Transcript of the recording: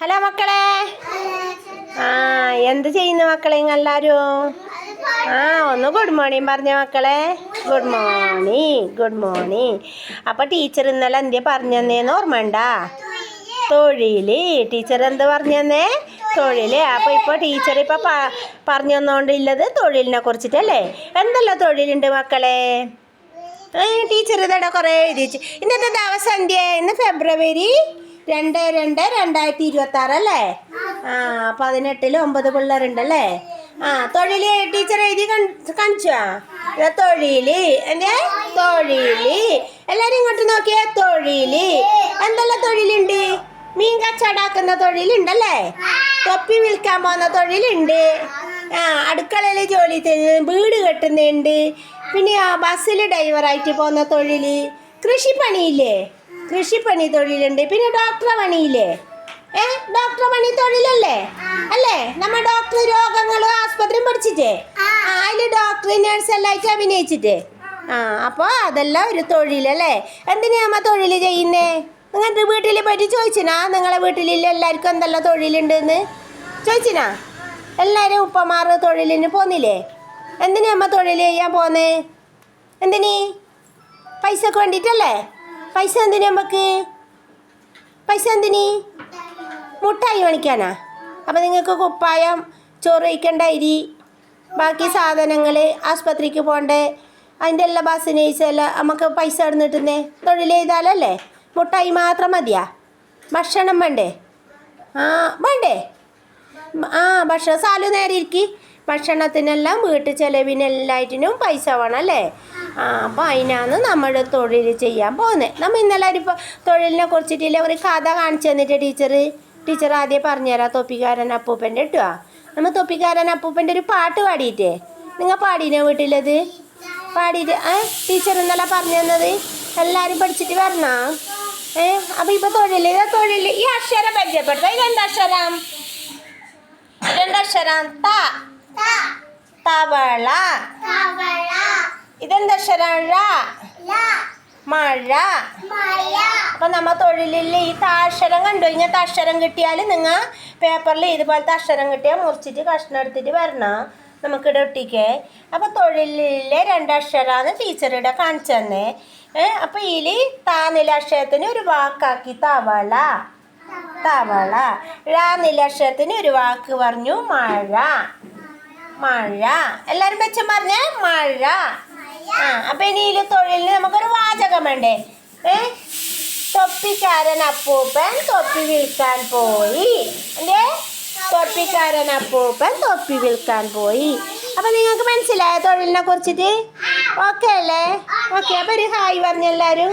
Hello മക്കളെ. എന്ത് ചെയ്യുന്നു മക്കളെ എല്ലാവരും? ഒന്ന് ഗുഡ് മോർണിംഗ് പറഞ്ഞ മക്കളെ. Good morning, good morning. അപ്പോൾ ടീച്ചർ ഇന്നലെ എന്തിയാ പറഞ്ഞു തന്നേന്ന് ഓർമ്മണ്ടാ? തൊഴിൽ. ടീച്ചർ എന്ത് പറഞ്ഞു തന്നേ? തൊഴിൽ. അപ്പോൾ ഇപ്പോൾ ടീച്ചർ ഇപ്പോൾ പറഞ്ഞു തന്നുകൊണ്ടില്ലത് തൊഴിലിനെ കുറിച്ചിട്ടല്ലേ? എന്തെല്ലാം തൊഴിലുണ്ട് മക്കളെ? ടീച്ചർ ഇതേടെ കുറേ എഴുതിച്ചു. ഇന്നത്തെ ദിവസം എന്തിയാ? ഇന്ന് ഫെബ്രുവരി 2/2/2026 അല്ലേ? 18 9 പിള്ളേരുണ്ടല്ലേ? തൊഴിൽ ടീച്ചർ എഴുതി കാണിച്ചാ? തൊഴിൽ എന്തേ? തൊഴിൽ. എല്ലാവരും ഇങ്ങോട്ട് നോക്കിയേ. തൊഴിൽ. എന്തെല്ലാം തൊഴിലുണ്ട്? മീൻ കച്ചവടാക്കുന്ന തൊഴിലുണ്ടല്ലേ? തൊപ്പി വിൽക്കാൻ പോകുന്ന തൊഴിലുണ്ട്. അടുക്കളയിൽ ജോലി ചെയ്യുന്ന, വീട് കെട്ടുന്നുണ്ട്. പിന്നെ ബസ്സിൽ ഡ്രൈവറായിട്ട് പോകുന്ന തൊഴിൽ. കൃഷിപ്പണിയില്ലേ? കൃഷിപ്പണി തൊഴിലുണ്ട്. പിന്നെ ഡോക്ടറെ പണിയില്ലേ? ഡോക്ടറെ പണി തൊഴിലല്ലേ? അല്ലേ? നമ്മൾ ഡോക്ടർ രോഗങ്ങളും ആസ്പത്രിയും പഠിച്ചിട്ടേ അതിൽ ഡോക്ടർ നേഴ്സ് എല്ലായിട്ട് അഭിനയിച്ചിട്ടേ അപ്പോൾ അതെല്ലാം ഒരു തൊഴിലല്ലേ? എന്തിനാ അമ്മ തൊഴിൽ ചെയ്യുന്നേ? നിങ്ങളുടെ വീട്ടിൽ പോയിട്ട് ചോദിച്ചിനാ? നിങ്ങളെ വീട്ടിലില്ല എല്ലാവർക്കും എന്തെല്ലാം തൊഴിലുണ്ടെന്ന് ചോദിച്ചിനാ? എല്ലാവരും ഉപ്പമാർ തൊഴിലിന് പോന്നില്ലേ? എന്തിനാ അമ്മ തൊഴിൽ ചെയ്യാൻ പോന്നേ? എന്തിനീ? പൈസക്ക് വേണ്ടിയിട്ടല്ലേ? പൈസ എന്തിനാ നമുക്ക്? പൈസ എന്തിനീ? മുട്ടായി മേടിക്കാനാ? അപ്പം നിങ്ങൾക്ക് കുപ്പായം, ചോറ് കഴിക്കേണ്ട അരി, ബാക്കി സാധനങ്ങൾ, ആസ്പത്രിക്ക് പോകണ്ടേ, അതിൻ്റെ എല്ലാം ബസ്സിന് പൈസയെല്ലാം നമുക്ക് പൈസ ഇടുന്നിട്ടുന്നേ തൊഴിൽ ചെയ്താലല്ലേ? മുട്ടായി മാത്രം മതിയാ? ഭക്ഷണം വേണ്ടേ? വേണ്ടേ? ഭക്ഷണം സാലു നേരെ ഇരിക്കി. ഭക്ഷണത്തിനെല്ലാം വീട്ടു ചെലവിനെല്ലാറ്റിനും പൈസ വേണം അല്ലേ? അപ്പോൾ അതിനാണ് നമ്മൾ തൊഴിൽ ചെയ്യാൻ പോകുന്നത്. നമ്മൾ ഇന്നലെ ഇപ്പോൾ തൊഴിലിനെ കുറിച്ചിട്ടില്ല ഒരു കഥ കാണിച്ചു തന്നിട്ട് ടീച്ചർ ആദ്യം പറഞ്ഞുതരാം. തൊപ്പിക്കാരൻ അപ്പൂപ്പൻ്റെ ഇട്ടുക. നമ്മൾ തൊപ്പിക്കാരൻ അപ്പൂപ്പൻ്റെ ഒരു പാട്ട് പാടിയിട്ടേ. നിങ്ങൾ പാടീനോ വീട്ടിലത്? പാടിയിട്ട് ടീച്ചർ ഇന്നലെ പറഞ്ഞു തന്നത് എല്ലാവരും പഠിച്ചിട്ട് വരണോ? അപ്പോൾ ഇപ്പോൾ തൊഴിൽ ഈ അക്ഷരം പരിചയപ്പെടുത്തുക. ഇതെന്തക്ഷരം? തവള. ഇതെന്തക്ഷരം? മഴ. അപ്പം നമ്മൾ തൊഴിലിൽ ഈ അക്ഷരം കണ്ടു. ഇങ്ങനത്തെ അക്ഷരം കിട്ടിയാൽ നിങ്ങൾ പേപ്പറിൽ ഇതുപോലത്തെ അക്ഷരം കിട്ടിയാൽ മുറിച്ചിട്ട് കഷ്ണം എടുത്തിട്ട് വരണം നമുക്കിവിടെ ഒട്ടിക്കേ. അപ്പോൾ തൊഴിലിലെ 2 അക്ഷരമാണ് ടീച്ചർ ഇവിടെ കാണിച്ചു തന്നേ. അപ്പോൾ ഇതിൽ താന്നില അക്ഷരത്തിന് ഒരു വാക്കാക്കി തവള. തവള. ഴാന്നില അക്ഷരത്തിന് ഒരു വാക്ക് പറഞ്ഞു മഴ. മഴ. എല്ലാവരും വെച്ചും പറഞ്ഞേ മഴ. അപ്പം ഇനി ഇതിൽ തൊഴിലിന് നമുക്കൊരു വാചകം വേണ്ടേ? തൊപ്പിക്കാരൻ അപ്പൂപ്പൻ തൊപ്പി വിൽക്കാൻ പോയി. എന്തേ? തൊപ്പിക്കാരൻ അപ്പൂപ്പൻ തൊപ്പി വിൽക്കാൻ പോയി. അപ്പം നിങ്ങൾക്ക് മനസ്സിലായ തൊഴിലിനെ കുറിച്ചിട്ട്? ഓക്കെ അല്ലേ? ഓക്കെ. അപ്പം ഒരു ഹായ് പറഞ്ഞെല്ലാവരും.